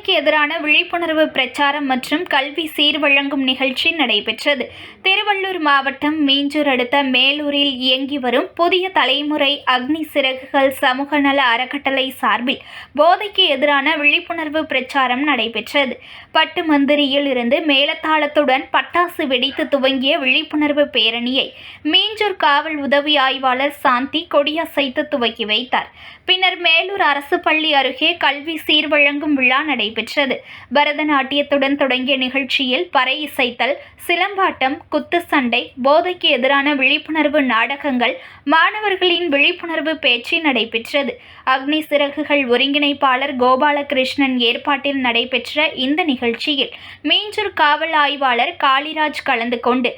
போதைக்கு எதிரான விழிப்புணர்வு பிரச்சாரம் மற்றும் கல்வி சீர்வழங்கும் நிகழ்ச்சி நடைபெற்றது. திருவள்ளூர் மாவட்டம் மீஞ்சூர் அடுத்த மேலூரில் இயங்கி வரும் புதிய தலைமுறை அக்னி சிறகுகள் சமூக நல அறக்கட்டளை சார்பில் போதைக்கு எதிரான விழிப்புணர்வு பிரச்சாரம் நடைபெற்றது. பட்டுமந்திரியில் இருந்து மேலத்தாளத்துடன் பட்டாசு வெடித்து துவங்கிய விழிப்புணர்வு பேரணியை மீஞ்சூர் காவல் உதவி ஆய்வாளர் சாந்தி கொடியசைத்து துவக்கி வைத்தார். பின்னர் மேலூர் அரசு பள்ளி அருகே கல்வி சீர்வழங்கும் விழா நடைபெற்றது. பரதநாட்டியத்துடன் தொடங்கிய நிகழ்ச்சியில் பறை இசைத்தல், சிலம்பாட்டம், குத்து சண்டை, போதைக்கு எதிரான விழிப்புணர்வு நாடகங்கள், மாணவர்களின் விழிப்புணர்வு பேச்சு நடைபெற்றது. அக்னி சிறகுகள் ஒருங்கிணைப்பாளர் கோபாலகிருஷ்ணன் ஏற்பாட்டில் நடைபெற்ற இந்த நிகழ்ச்சியில் மீஞ்சூர் காவல் ஆய்வாளர் காளிராஜ் கலந்து கொண்டு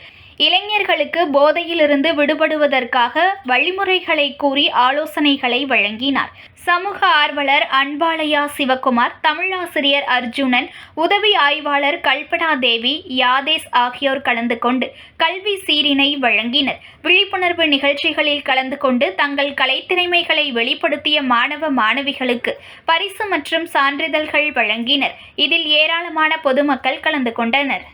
இளைஞர்களுக்கு போதையிலிருந்து விடுபடுவதற்காக வழிமுறைகளை கூறி ஆலோசனைகளை வழங்கினார். சமூக ஆர்வலர் அன்பாலயா சிவகுமார், தமிழாசிரியர் அர்ஜுனன், உதவி ஆய்வாளர் கல்பனா தேவி, யாதேஸ் ஆகியோர் கலந்து கொண்டு கல்வி சீரினை வழங்கினர். விழிப்புணர்வு நிகழ்ச்சிகளில் கலந்து கொண்டு தங்கள் கலைத்திறமைகளை வெளிப்படுத்திய மாணவ மாணவிகளுக்கு பரிசு மற்றும் சான்றிதழ்கள் வழங்கினர். இதில் ஏராளமான பொதுமக்கள் கலந்து கொண்டனர்.